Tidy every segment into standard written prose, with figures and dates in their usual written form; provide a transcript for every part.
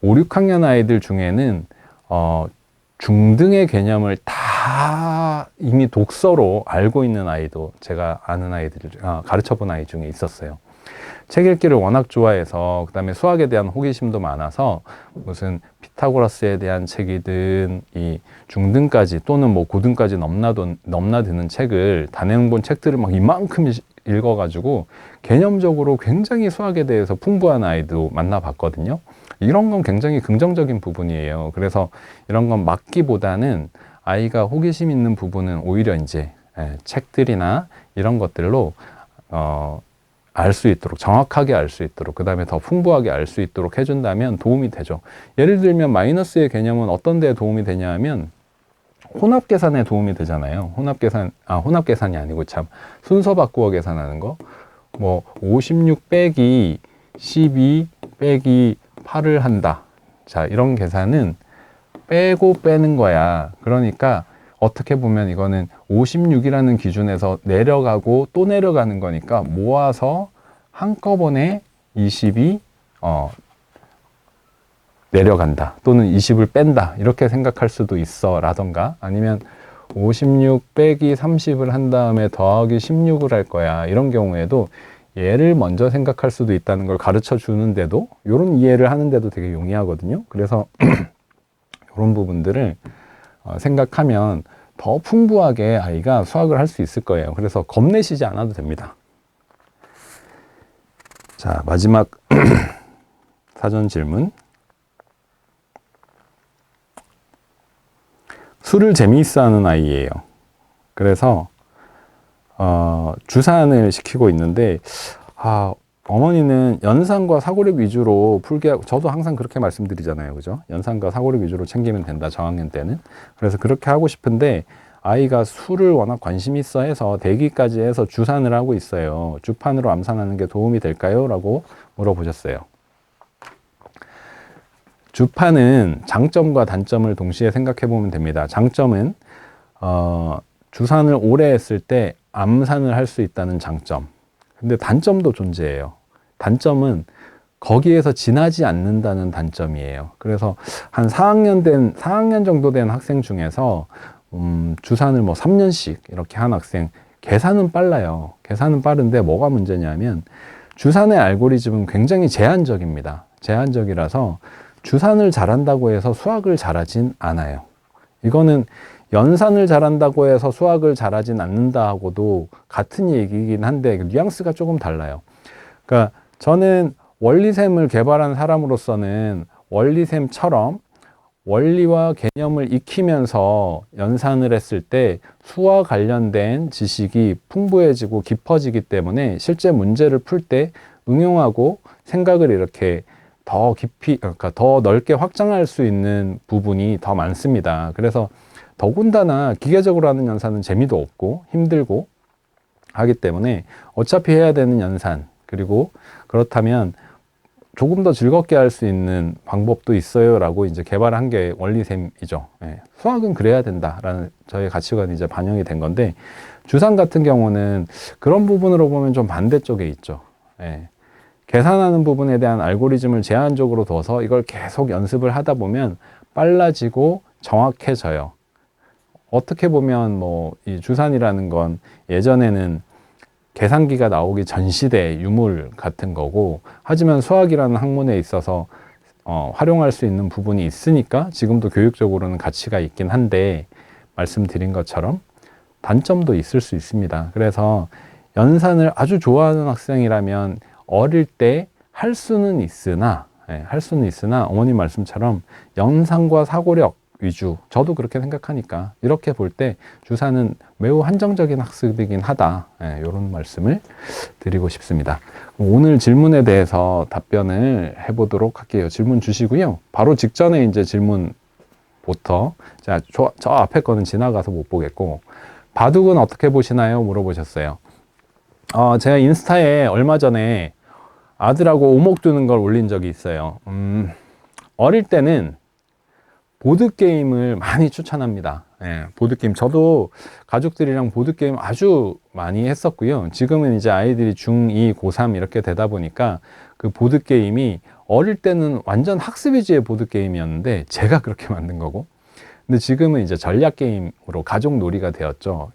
5, 6학년 아이들 중에는 중등의 개념을 다 이미 독서로 알고 있는 아이도 제가 아는 아이들, 가르쳐 본 아이 중에 있었어요. 책 읽기를 워낙 좋아해서, 그 다음에 수학에 대한 호기심도 많아서 무슨 피타고라스에 대한 책이든 이 중등까지 또는 뭐 고등까지 넘나드는 책을, 단행본 책들을 막 이만큼 읽어가지고 개념적으로 굉장히 수학에 대해서 풍부한 아이도 만나봤거든요. 이런 건 굉장히 긍정적인 부분이에요. 그래서 이런 건 막기보다는 아이가 호기심 있는 부분은 오히려 이제 책들이나 이런 것들로 알 수 있도록, 정확하게 알 수 있도록, 그 다음에 더 풍부하게 알 수 있도록 해준다면 도움이 되죠. 예를 들면 마이너스의 개념은 어떤 데에 도움이 되냐 하면 혼합계산에 도움이 되잖아요. 혼합계산이 아니고 참 순서 바꾸어 계산하는 거. 뭐 56 빼기 12 빼기 8을 한다. 자, 이런 계산은 빼고 빼는 거야. 그러니까 어떻게 보면 이거는 56이라는 기준에서 내려가고 또 내려가는 거니까 모아서 한꺼번에 20이 내려간다 또는 20을 뺀다 이렇게 생각할 수도 있어 라던가, 아니면 56 빼기 30을 한 다음에 더하기 16을 할 거야, 이런 경우에도 얘를 먼저 생각할 수도 있다는 걸 가르쳐 주는데도, 이런 이해를 하는데도 되게 용이하거든요. 그래서 이런 부분들을 생각하면 더 풍부하게 아이가 수학을 할 수 있을 거예요. 그래서 겁내시지 않아도 됩니다. 자, 마지막 사전 질문. 술을 재미있어 하는 아이예요. 그래서 주산을 시키고 있는데, 어머니는 연산과 사고력 위주로 풀게 하고, 저도 항상 그렇게 말씀드리잖아요. 그죠? 연산과 사고력 위주로 챙기면 된다, 저학년 때는. 그래서 그렇게 하고 싶은데, 아이가 술을 워낙 관심이 있어 해서 대기까지 해서 주산을 하고 있어요. 주판으로 암산하는 게 도움이 될까요? 라고 물어보셨어요. 주판은 장점과 단점을 동시에 생각해 보면 됩니다. 장점은 주산을 오래 했을 때 암산을 할 수 있다는 장점. 근데 단점도 존재해요. 단점은 거기에서 지나지 않는다는 단점이에요. 그래서 한 4학년 정도 된 학생 중에서 주산을 뭐 3년씩 이렇게 한 학생, 계산은 빨라요. 계산은 빠른데 뭐가 문제냐면 주산의 알고리즘은 굉장히 제한적입니다. 제한적이라서 주산을 잘한다고 해서 수학을 잘하진 않아요. 이거는 연산을 잘한다고 해서 수학을 잘하진 않는다 하고도 같은 얘기이긴 한데 뉘앙스가 조금 달라요. 그러니까 저는 원리셈을 개발한 사람으로서는 원리셈처럼 원리와 개념을 익히면서 연산을 했을 때 수와 관련된 지식이 풍부해지고 깊어지기 때문에 실제 문제를 풀 때 응용하고 생각을 이렇게 더 깊이, 그러니까 더 넓게 확장할 수 있는 부분이 더 많습니다. 그래서 더군다나 기계적으로 하는 연산은 재미도 없고 힘들고 하기 때문에 어차피 해야 되는 연산, 그리고 그렇다면 조금 더 즐겁게 할 수 있는 방법도 있어요 라고 이제 개발한 게 원리셈이죠. 수학은 그래야 된다라는 저희 가치관이 이제 반영이 된 건데, 주산 같은 경우는 그런 부분으로 보면 좀 반대쪽에 있죠. 계산하는 부분에 대한 알고리즘을 제한적으로 둬서 이걸 계속 연습을 하다 보면 빨라지고 정확해져요. 어떻게 보면 뭐 이 주산이라는 건 예전에는 계산기가 나오기 전 시대의 유물 같은 거고, 하지만 수학이라는 학문에 있어서 활용할 수 있는 부분이 있으니까 지금도 교육적으로는 가치가 있긴 한데, 말씀드린 것처럼 단점도 있을 수 있습니다. 그래서 연산을 아주 좋아하는 학생이라면 어릴 때 할 수는 있으나 어머님 말씀처럼 연산과 사고력 위주, 저도 그렇게 생각하니까 이렇게 볼 때 주산은 매우 한정적인 학습이긴 하다, 이런 말씀을 드리고 싶습니다. 오늘 질문에 대해서 답변을 해보도록 할게요. 질문 주시고요. 바로 직전에 이제 질문부터, 자, 저 앞에 거는 지나가서 못 보겠고, 바둑은 어떻게 보시나요? 물어보셨어요. 제가 인스타에 얼마 전에 아들하고 오목 두는 걸 올린 적이 있어요. 어릴 때는 보드게임을 많이 추천합니다. 보드게임. 저도 가족들이랑 보드게임 아주 많이 했었고요. 지금은 이제 아이들이 중2, 고3 이렇게 되다 보니까 그 보드게임이 어릴 때는 완전 학습 위주의 보드게임이었는데 제가 그렇게 만든 거고, 근데 지금은 이제 전략 게임으로 가족 놀이가 되었죠.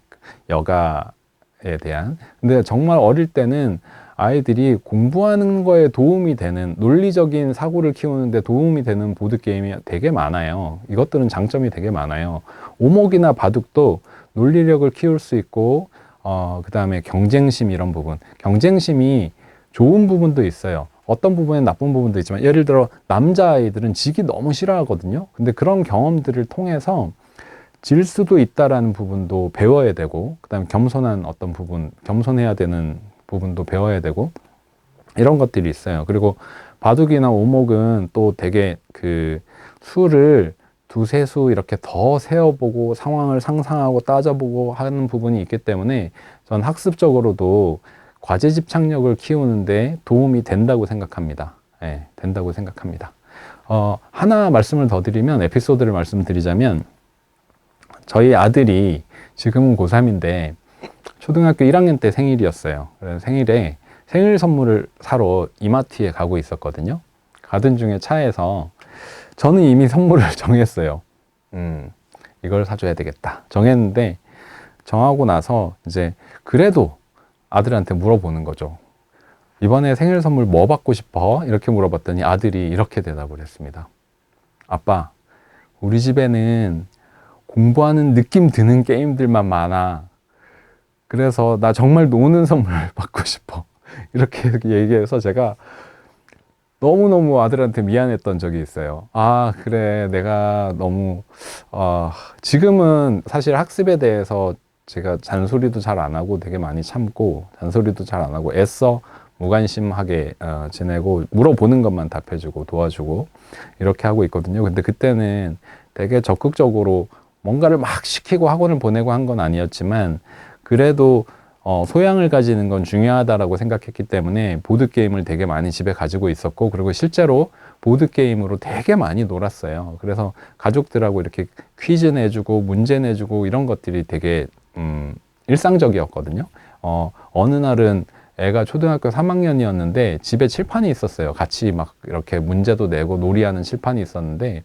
여가에 대한. 근데 정말 어릴 때는 아이들이 공부하는 거에 도움이 되는, 논리적인 사고를 키우는데 도움이 되는 보드게임이 되게 많아요. 이것들은 장점이 되게 많아요. 오목이나 바둑도 논리력을 키울 수 있고, 그 다음에 경쟁심, 이런 부분. 경쟁심이 좋은 부분도 있어요. 어떤 부분엔 나쁜 부분도 있지만, 예를 들어 남자아이들은 지기 너무 싫어하거든요. 근데 그런 경험들을 통해서 질 수도 있다라는 부분도 배워야 되고, 그 다음에 겸손한 어떤 부분, 겸손해야 되는 부분도 배워야 되고, 이런 것들이 있어요. 그리고 바둑이나 오목은 또 되게 그 수를 두세 수 이렇게 더 세어보고 상황을 상상하고 따져보고 하는 부분이 있기 때문에 전 학습적으로도 과제 집착력을 키우는데 도움이 된다고 생각합니다. 네, 된다고 생각합니다. 하나 말씀을 더 드리면, 에피소드를 말씀드리자면, 저희 아들이 지금은 고3인데 초등학교 1학년 때 생일이었어요. 그래서 생일에 생일 선물을 사러 이마트에 가고 있었거든요. 가던 중에 차에서 저는 이미 선물을 정했어요. 이걸 사줘야 되겠다 정했는데, 정하고 나서 이제 그래도 아들한테 물어보는 거죠. 이번에 생일 선물 뭐 받고 싶어? 이렇게 물어봤더니 아들이 이렇게 대답을 했습니다. 아빠, 우리 집에는 공부하는 느낌 드는 게임들만 많아. 그래서 나 정말 노는 선물 받고 싶어. 이렇게 얘기해서 제가 너무너무 아들한테 미안했던 적이 있어요. 아, 그래. 내가 너무, 지금은 사실 학습에 대해서 제가 잔소리도 잘 안 하고 되게 많이 참고, 잔소리도 잘 안 하고 애써 무관심하게 지내고, 물어보는 것만 답해주고 도와주고 이렇게 하고 있거든요. 근데 그때는 되게 적극적으로 뭔가를 막 시키고 학원을 보내고 한 건 아니었지만, 그래도 소양을 가지는 건 중요하다라고 생각했기 때문에 보드게임을 되게 많이 집에 가지고 있었고, 그리고 실제로 보드게임으로 되게 많이 놀았어요. 그래서 가족들하고 이렇게 퀴즈 내주고 문제 내주고 이런 것들이 되게 일상적이었거든요. 어느 날은 애가 초등학교 3학년이었는데 집에 칠판이 있었어요. 같이 막 이렇게 문제도 내고 놀이하는 칠판이 있었는데,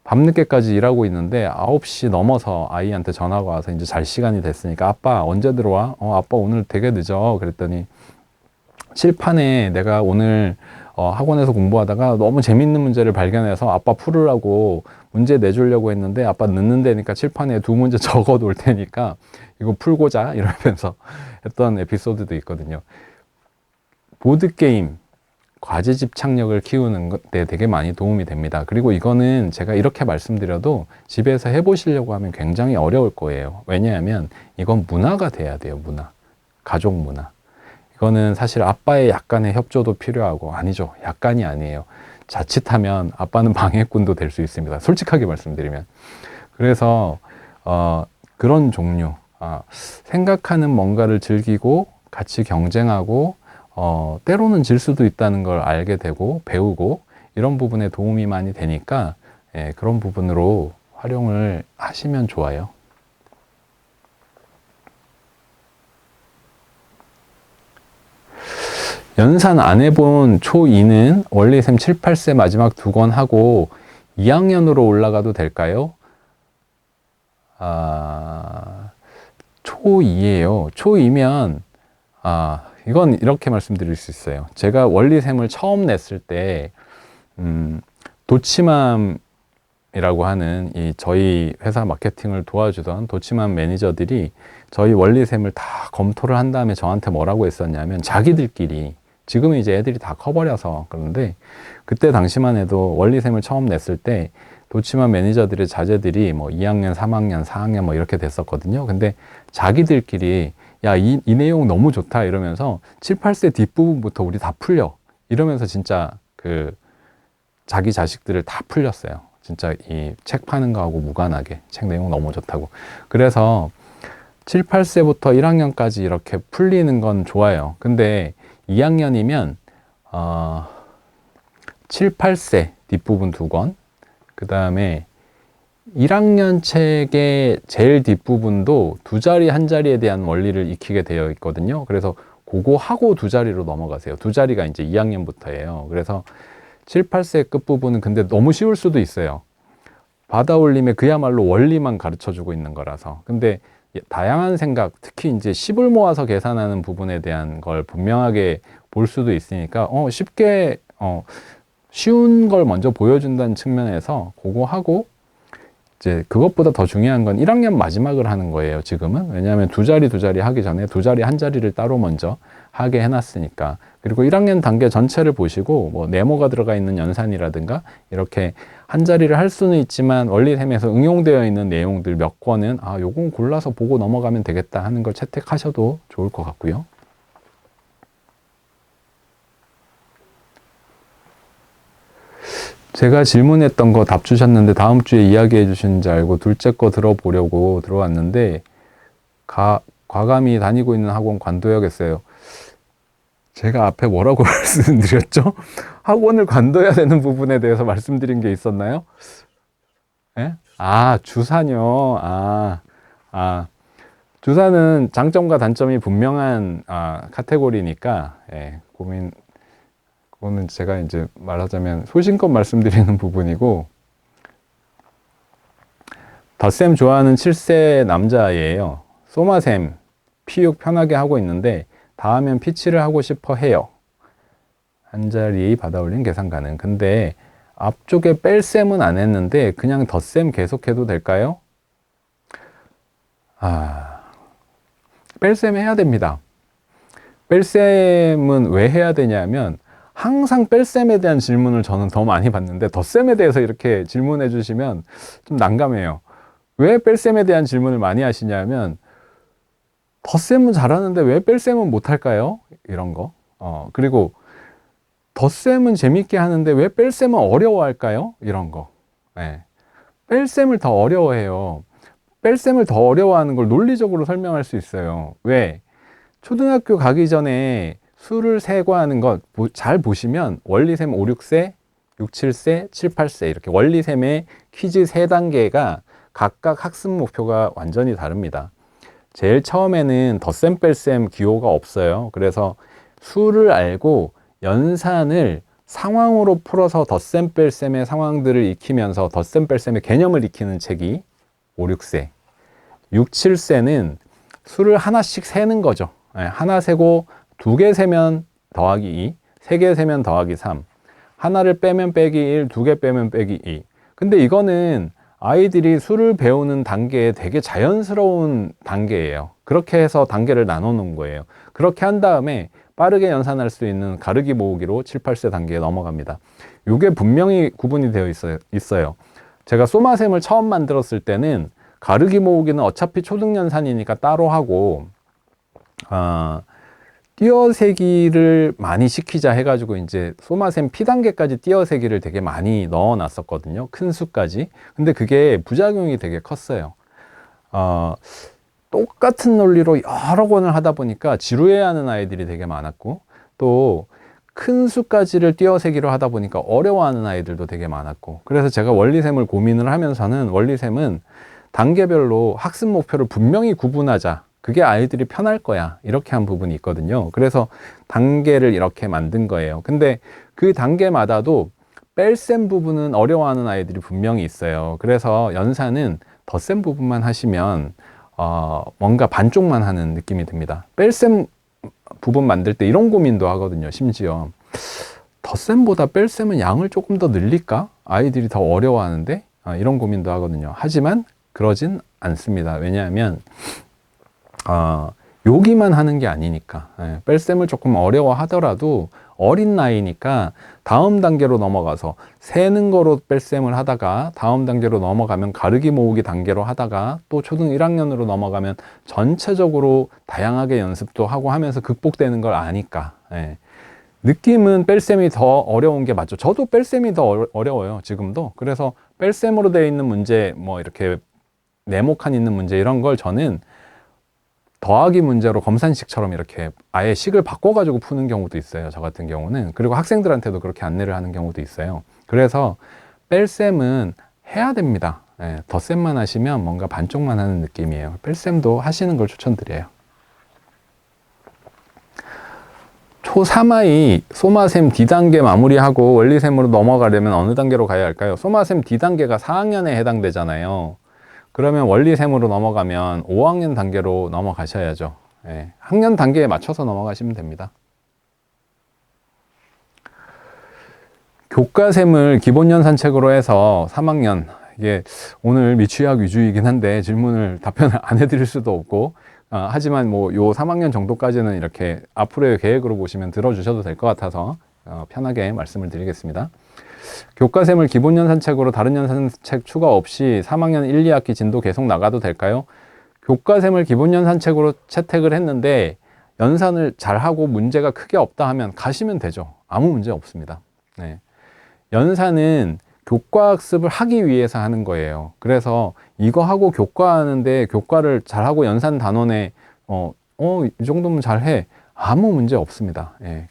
밤늦게까지 일하고 있는데 9시 넘어서 아이한테 전화가 와서 이제 잘 시간이 됐으니까 아빠 언제 들어와? 아빠 오늘 되게 늦어. 그랬더니 칠판에 내가 오늘 학원에서 공부하다가 너무 재밌는 문제를 발견해서 아빠 풀으라고 문제 내주려고 했는데 아빠 늦는다니까 칠판에 2문제 적어 놓을 테니까 이거 풀고 자, 이러면서 했던 에피소드도 있거든요. 보드게임, 과제 집착력을 키우는 데 되게 많이 도움이 됩니다. 그리고 이거는 제가 이렇게 말씀드려도 집에서 해보시려고 하면 굉장히 어려울 거예요. 왜냐하면 이건 문화가 돼야 돼요. 문화. 가족 문화. 이거는 사실 아빠의 약간의 협조도 필요하고, 아니죠. 약간이 아니에요. 자칫하면 아빠는 방해꾼도 될 수 있습니다. 솔직하게 말씀드리면. 그래서 그런 종류, 생각하는 뭔가를 즐기고 같이 경쟁하고, 때로는 질 수도 있다는 걸 알게 되고 배우고, 이런 부분에 도움이 많이 되니까 그런 부분으로 활용을 하시면 좋아요. 연산 안 해본 초2는 원리쌤 7, 8세 마지막 2권 하고 2학년으로 올라가도 될까요? 초2예요. 초2면 이건 이렇게 말씀드릴 수 있어요. 제가 원리쌤을 처음 냈을 때 도치맘이라고 하는 이 저희 회사 마케팅을 도와주던 도치맘 매니저들이 저희 원리쌤을 다 검토를 한 다음에 저한테 뭐라고 했었냐면, 자기들끼리, 지금은 이제 애들이 다 커버려서 그런데 그때 당시만 해도 원리쌤을 처음 냈을 때 도치맘 매니저들의 자제들이 뭐 2학년, 3학년, 4학년 뭐 이렇게 됐었거든요. 근데 자기들끼리 야, 이 내용 너무 좋다 이러면서 7, 8세 뒷부분부터 우리 다 풀려 이러면서 진짜 그 자기 자식들을 다 풀렸어요. 진짜 이 책 파는 거하고 무관하게 책 내용 너무 좋다고. 그래서 7, 8세부터 1학년까지 이렇게 풀리는 건 좋아요. 근데 2학년이면 7, 8세 뒷부분 2권, 그 다음에 1학년 책의 제일 뒷부분도 2자리, 1자리에 대한 원리를 익히게 되어 있거든요. 그래서 그거 하고 2자리로 넘어가세요. 2자리가 이제 2학년부터예요. 그래서 7, 8세 끝부분은 근데 너무 쉬울 수도 있어요. 받아올림의 그야말로 원리만 가르쳐 주고 있는 거라서. 근데 다양한 생각, 특히 이제 10을 모아서 계산하는 부분에 대한 걸 분명하게 볼 수도 있으니까 쉽게 쉬운 걸 먼저 보여준다는 측면에서 그거 하고, 이제 그것보다 더 중요한 건 1학년 마지막을 하는 거예요, 지금은. 왜냐하면 두 자리 하기 전에 두 자리 한 자리를 따로 먼저 하게 해놨으니까. 그리고 1학년 단계 전체를 보시고 뭐 네모가 들어가 있는 연산이라든가 이렇게 한 자리를 할 수는 있지만 원리셈에서 응용되어 있는 내용들 몇 권은 요건 골라서 보고 넘어가면 되겠다 하는 걸 채택하셔도 좋을 것 같고요. 제가 질문했던 거 답 주셨는데 다음 주에 이야기해 주시는 줄 알고 둘째 거 들어보려고 들어왔는데 과감히 다니고 있는 학원 관둬야겠어요. 제가 앞에 뭐라고 말씀드렸죠? 학원을 관둬야 되는 부분에 대해서 말씀드린 게 있었나요? 예? 주사요. 주사는 장점과 단점이 분명한 카테고리니까 그거는 제가 이제 말하자면 소신껏 말씀드리는 부분이고, 덧셈 좋아하는 7세 남자예요. 소마셈 피육 편하게 하고 있는데 다 하면 피치를 하고 싶어 해요. 한 자리 받아올린 계산 가능. 근데 앞쪽에 뺄셈은 안 했는데 그냥 덧셈 계속해도 될까요? 뺄셈 해야 됩니다. 뺄셈은 왜 해야 되냐면 항상 뺄셈에 대한 질문을 저는 더 많이 받는데 덧셈에 대해서 이렇게 질문해 주시면 좀 난감해요. 왜 뺄셈에 대한 질문을 많이 하시냐면 덧셈은 잘하는데 왜 뺄셈은 못할까요? 이런 거. 그리고 덧셈은 재밌게 하는데 왜 뺄셈은 어려워할까요? 이런 거. 뺄셈을 더 어려워해요. 뺄셈을 더 어려워하는 걸 논리적으로 설명할 수 있어요. 왜? 초등학교 가기 전에 수를 세고하는 것 잘 보시면 원리셈 5, 6세, 6, 7세, 7, 8세 이렇게 원리셈의 퀴즈 3단계가 각각 학습 목표가 완전히 다릅니다. 제일 처음에는 덧셈 뺄셈 기호가 없어요. 그래서 수를 알고 연산을 상황으로 풀어서 덧셈 뺄셈의 상황들을 익히면서 덧셈 뺄셈의 개념을 익히는 책이 5, 6세. 6, 7세는 수를 하나씩 세는 거죠. 하나 세고 2개 세면 더하기 2, 3개 세면 더하기 3, 하나를 빼면 빼기 1, 2개 빼면 빼기 2. 근데 이거는 아이들이 수를 배우는 단계에 되게 자연스러운 단계예요. 그렇게 해서 단계를 나눠 놓은 거예요. 그렇게 한 다음에 빠르게 연산할 수 있는 가르기 모으기로 7, 8세 단계에 넘어갑니다. 이게 분명히 구분이 되어 있어요. 제가 소마셈을 처음 만들었을 때는 가르기 모으기는 어차피 초등연산이니까 따로 하고 띄어세기를 많이 시키자 해가지고 이제 소마셈 P단계까지 띄어세기를 되게 많이 넣어 놨었거든요. 큰 수까지. 근데 그게 부작용이 되게 컸어요. 똑같은 논리로 여러 권을 하다 보니까 지루해하는 아이들이 되게 많았고, 또 큰 수까지를 띄어세기로 하다 보니까 어려워하는 아이들도 되게 많았고, 그래서 제가 원리셈을 고민을 하면서는 원리셈은 단계별로 학습 목표를 분명히 구분하자. 그게 아이들이 편할 거야. 이렇게 한 부분이 있거든요. 그래서 단계를 이렇게 만든 거예요. 근데 그 단계마다도 뺄셈 부분은 어려워하는 아이들이 분명히 있어요. 그래서 연산은 덧셈 부분만 하시면 뭔가 반쪽만 하는 느낌이 듭니다. 뺄셈 부분 만들 때 이런 고민도 하거든요. 심지어 덧셈보다 뺄셈은 양을 조금 더 늘릴까? 아이들이 더 어려워하는데 이런 고민도 하거든요. 하지만 그러진 않습니다. 왜냐하면 여기만 하는 게 아니니까. 뺄셈을 조금 어려워하더라도 어린 나이니까 다음 단계로 넘어가서 세는 거로 뺄셈을 하다가 다음 단계로 넘어가면 가르기 모으기 단계로 하다가 또 초등 1학년으로 넘어가면 전체적으로 다양하게 연습도 하고 하면서 극복되는 걸 아니까. 느낌은 뺄셈이 더 어려운 게 맞죠. 저도 뺄셈이 더 어려워요, 지금도. 그래서 뺄셈으로 되어 있는 문제, 뭐 이렇게 네모칸 있는 문제 이런 걸 저는 더하기 문제로 검산식처럼 이렇게 아예 식을 바꿔가지고 푸는 경우도 있어요. 저 같은 경우는. 그리고 학생들한테도 그렇게 안내를 하는 경우도 있어요. 그래서 뺄셈은 해야 됩니다. 덧셈만 하시면 뭔가 반쪽만 하는 느낌이에요. 뺄셈도 하시는 걸 추천드려요. 소3아이 소마셈 D단계 마무리하고 원리셈으로 넘어가려면 어느 단계로 가야 할까요? 소마셈 D단계가 4학년에 해당되잖아요. 그러면 원리셈으로 넘어가면 5학년 단계로 넘어가셔야죠. 예, 학년 단계에 맞춰서 넘어가시면 됩니다. 교과셈을 기본연산책으로 해서 3학년, 이게 오늘 미취학 위주이긴 한데 답변을 안 해드릴 수도 없고, 하지만 뭐 요 3학년 정도까지는 이렇게 앞으로의 계획으로 보시면 들어주셔도 될 것 같아서 편하게 말씀을 드리겠습니다. 교과셈을 기본연산책으로 다른 연산책 추가 없이 3학년 1, 2학기 진도 계속 나가도 될까요? 교과셈을 기본연산책으로 채택을 했는데 연산을 잘하고 문제가 크게 없다 하면 가시면 되죠. 아무 문제 없습니다. 네. 연산은 교과학습을 하기 위해서 하는 거예요. 그래서 이거 하고 교과하는데 교과를 잘하고 연산 단원에 이 정도면 잘해. 아무 문제 없습니다. 예.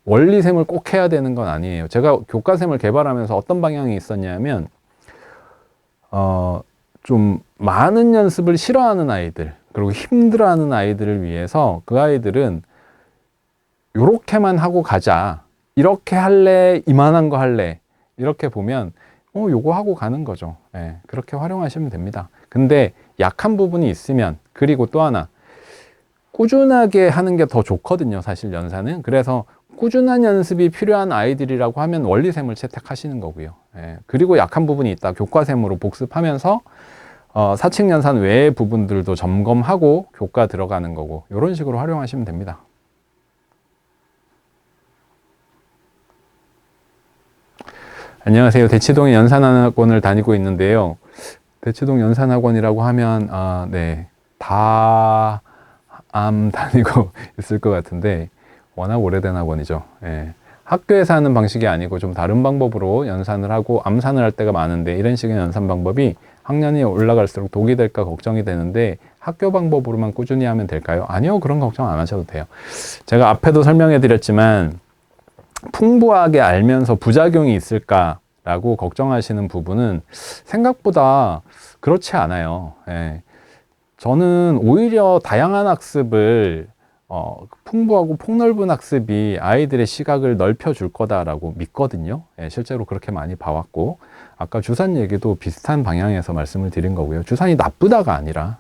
원리셈을 꼭 해야 되는 건 아니에요. 제가 교과셈을 개발하면서 어떤 방향이 있었냐면 좀 많은 연습을 싫어하는 아이들, 그리고 힘들어하는 아이들을 위해서 그 아이들은 요렇게만 하고 가자. 이렇게 할래? 이만한 거 할래? 이렇게 보면 요거 하고 가는 거죠. 예, 그렇게 활용하시면 됩니다. 근데 약한 부분이 있으면, 그리고 또 하나 꾸준하게 하는 게 더 좋거든요, 사실 연산은. 그래서 꾸준한 연습이 필요한 아이들이라고 하면 원리셈을 채택하시는 거고요. 예, 그리고 약한 부분이 있다, 교과셈으로 복습하면서 사칙 연산 외의 부분들도 점검하고 교과 들어가는 거고, 이런 식으로 활용하시면 됩니다. 안녕하세요. 대치동에 연산학원을 다니고 있는데요. 대치동 연산학원이라고 하면 네, 다암 다니고 있을 것 같은데 워낙 오래된 학원이죠. 예. 학교에서 하는 방식이 아니고 좀 다른 방법으로 연산을 하고 암산을 할 때가 많은데, 이런 식의 연산 방법이 학년이 올라갈수록 독이 될까 걱정이 되는데 학교 방법으로만 꾸준히 하면 될까요? 아니요, 그런 걱정 안 하셔도 돼요. 제가 앞에도 설명해 드렸지만 풍부하게 알면서 부작용이 있을까라고 걱정하시는 부분은 생각보다 그렇지 않아요. 예. 저는 오히려 다양한 학습을 풍부하고 폭넓은 학습이 아이들의 시각을 넓혀줄 거다라고 믿거든요. 예, 실제로 그렇게 많이 봐왔고, 아까 주산 얘기도 비슷한 방향에서 말씀을 드린 거고요. 주산이 나쁘다가 아니라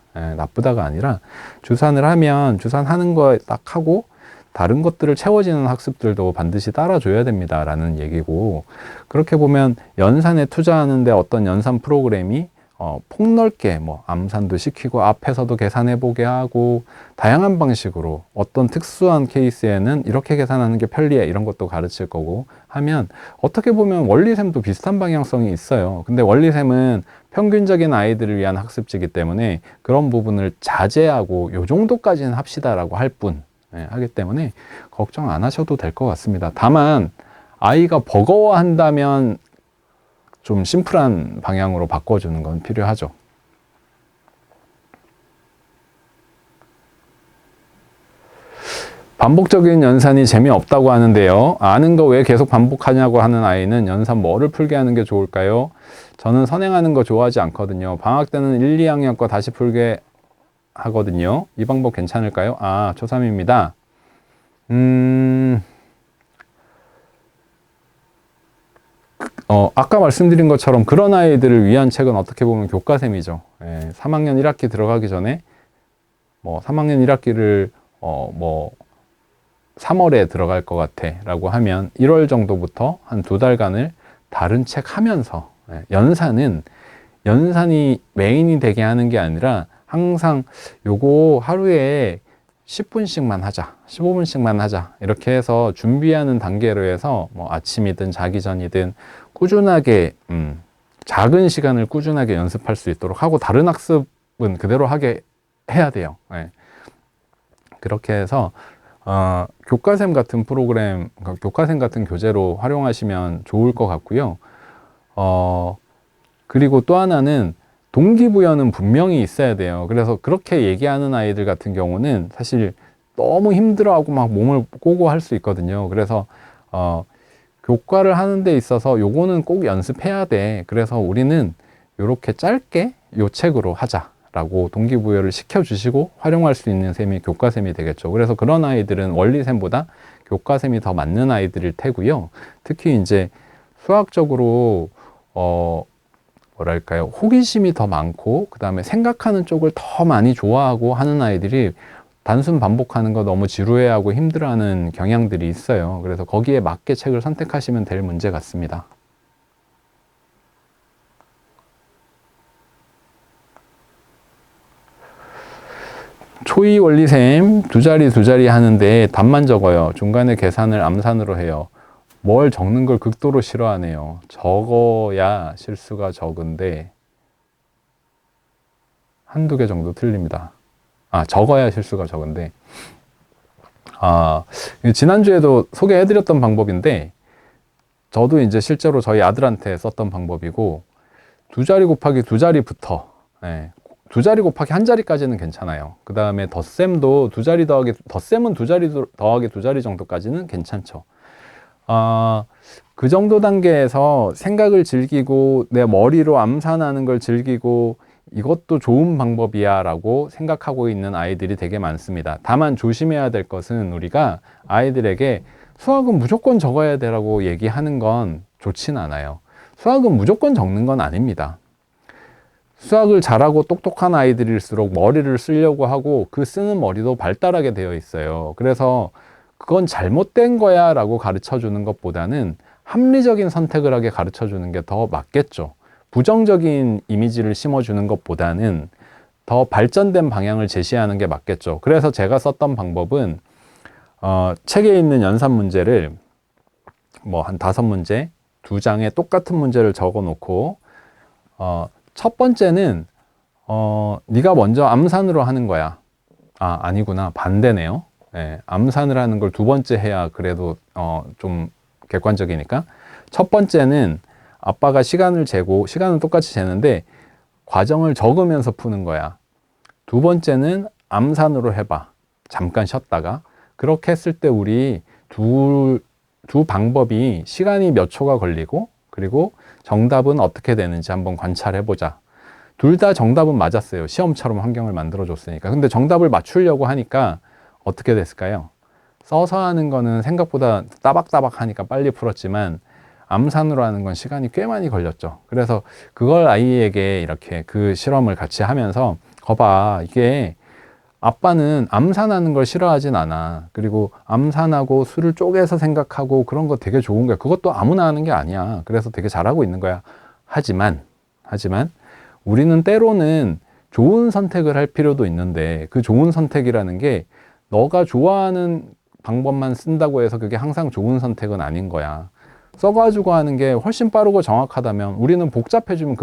주산을 하면 주산하는 거 딱 하고 다른 것들을 채워지는 학습들도 반드시 따라줘야 됩니다 라는 얘기고, 그렇게 보면 연산에 투자하는데 어떤 연산 프로그램이 폭넓게 뭐 암산도 시키고 앞에서도 계산해 보게 하고 다양한 방식으로 어떤 특수한 케이스에는 이렇게 계산하는 게 편리해, 이런 것도 가르칠 거고 하면 어떻게 보면 원리셈도 비슷한 방향성이 있어요. 근데 원리셈은 평균적인 아이들을 위한 학습지이기 때문에 그런 부분을 자제하고 요 정도까지는 합시다라고 할 뿐, 하기 때문에 걱정 안 하셔도 될 것 같습니다. 다만 아이가 버거워한다면 좀 심플한 방향으로 바꿔주는 건 필요하죠. 반복적인 연산이 재미없다고 하는데요. 아는 거 왜 계속 반복하냐고 하는 아이는 연산 뭐를 풀게 하는 게 좋을까요? 저는 선행하는 거 좋아하지 않거든요. 방학 때는 1, 2학년 거 다시 풀게 하거든요. 이 방법 괜찮을까요? 초3입니다. 아까 말씀드린 것처럼 그런 아이들을 위한 책은 어떻게 보면 교과셈이죠. 3학년 1학기 들어가기 전에 3학년 1학기를 3월에 들어갈 것 같아 라고 하면 1월 정도부터 한 2달간을 다른 책 하면서, 연산이 메인이 되게 하는 게 아니라 항상 요거 하루에 10분씩만 하자, 15분씩만 하자, 이렇게 해서 준비하는 단계로 해서 아침이든 자기 전이든 꾸준하게 작은 시간을 꾸준하게 연습할 수 있도록 하고, 다른 학습은 그대로 하게 해야 돼요. 그렇게 해서 교과셈 같은 프로그램, 교과셈 같은 교재로 활용하시면 좋을 것 같고요. 그리고 또 하나는 동기부여는 분명히 있어야 돼요. 그래서 그렇게 얘기하는 아이들 같은 경우는 사실 너무 힘들어하고 막 몸을 꼬고 할 수 있거든요. 그래서 교과를 하는 데 있어서 요거는 꼭 연습해야 돼. 그래서 우리는 요렇게 짧게 요 책으로 하자라고 동기부여를 시켜주시고 활용할 수 있는 셈이 교과셈이 되겠죠. 그래서 그런 아이들은 원리셈보다 교과샘이 더 맞는 아이들일 테고요. 특히 이제 수학적으로 뭐랄까요, 호기심이 더 많고 그 다음에 생각하는 쪽을 더 많이 좋아하고 하는 아이들이 단순 반복하는 거 너무 지루해하고 힘들어하는 경향들이 있어요. 그래서 거기에 맞게 책을 선택하시면 될 문제 같습니다. 초이 원리셈 두 자리 하는데 답만 적어요. 중간에 계산을 암산으로 해요. 뭘 적는 걸 극도로 싫어하네요. 적어야 실수가 적은데 한두 개 정도 틀립니다. 적어야 실수가 적은데 지난주에도 소개해드렸던 방법인데 저도 이제 실제로 저희 아들한테 썼던 방법이고, 두 자리 곱하기 두 자리부터, 두 자리 곱하기 한 자리까지는 괜찮아요. 그 다음에 덧셈도 두 자리 더하기, 덧셈은 두 자리 더하기 두 자리 정도까지는 괜찮죠. 그 정도 단계에서 생각을 즐기고 내 머리로 암산하는 걸 즐기고 이것도 좋은 방법이야 라고 생각하고 있는 아이들이 되게 많습니다. 다만 조심해야 될 것은 우리가 아이들에게 수학은 무조건 적어야 되라고 얘기하는 건 좋진 않아요. 수학은 무조건 적는 건 아닙니다. 수학을 잘하고 똑똑한 아이들일수록 머리를 쓰려고 하고 그 쓰는 머리도 발달하게 되어 있어요. 그래서 그건 잘못된 거야 라고 가르쳐 주는 것보다는 합리적인 선택을 하게 가르쳐 주는 게 더 맞겠죠. 부정적인 이미지를 심어주는 것보다는 더 발전된 방향을 제시하는 게 맞겠죠. 그래서 제가 썼던 방법은 책에 있는 연산 문제를 뭐 한 5문제, 2장에 똑같은 문제를 적어 놓고 첫 번째는 네가 먼저 암산으로 하는 거야. 아니구나. 반대네요. 암산을 하는 걸 두 번째 해야 그래도 좀 객관적이니까. 첫 번째는 아빠가 시간을 재고, 시간은 똑같이 재는데 과정을 적으면서 푸는 거야. 두 번째는 암산으로 해봐. 잠깐 쉬었다가. 그렇게 했을 때 우리 두 방법이 시간이 몇 초가 걸리고 그리고 정답은 어떻게 되는지 한번 관찰해 보자. 둘 다 정답은 맞았어요. 시험처럼 환경을 만들어 줬으니까. 근데 정답을 맞추려고 하니까 어떻게 됐을까요? 써서 하는 거는 생각보다 따박따박 하니까 빨리 풀었지만 암산으로 하는 건 시간이 꽤 많이 걸렸죠. 그래서 그걸 아이에게 이렇게 그 실험을 같이 하면서 거봐, 이게 아빠는 암산하는 걸 싫어하진 않아. 그리고 암산하고 수를 쪼개서 생각하고 그런 거 되게 좋은 거야. 그것도 아무나 하는 게 아니야. 그래서 되게 잘하고 있는 거야. 하지만 우리는 때로는 좋은 선택을 할 필요도 있는데 그 좋은 선택이라는 게 너가 좋아하는 방법만 쓴다고 해서 그게 항상 좋은 선택은 아닌 거야. 써가지고 하는 게 훨씬 빠르고 정확하다면 우리는 복잡해지면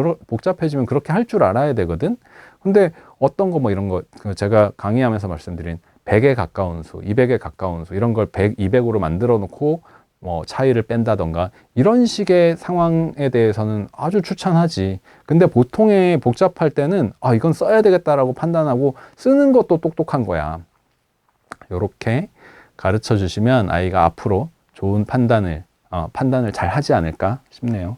그렇게 할 줄 알아야 되거든. 근데 어떤 거 뭐 이런 거 제가 강의하면서 말씀드린 100에 가까운 수, 200에 가까운 수 이런 걸 100, 200으로 만들어 놓고 뭐 차이를 뺀다던가 이런 식의 상황에 대해서는 아주 추천하지. 근데 보통의 복잡할 때는 이건 써야 되겠다라고 판단하고 쓰는 것도 똑똑한 거야. 요렇게 가르쳐 주시면 아이가 앞으로 좋은 판단을 잘 하지 않을까 싶네요.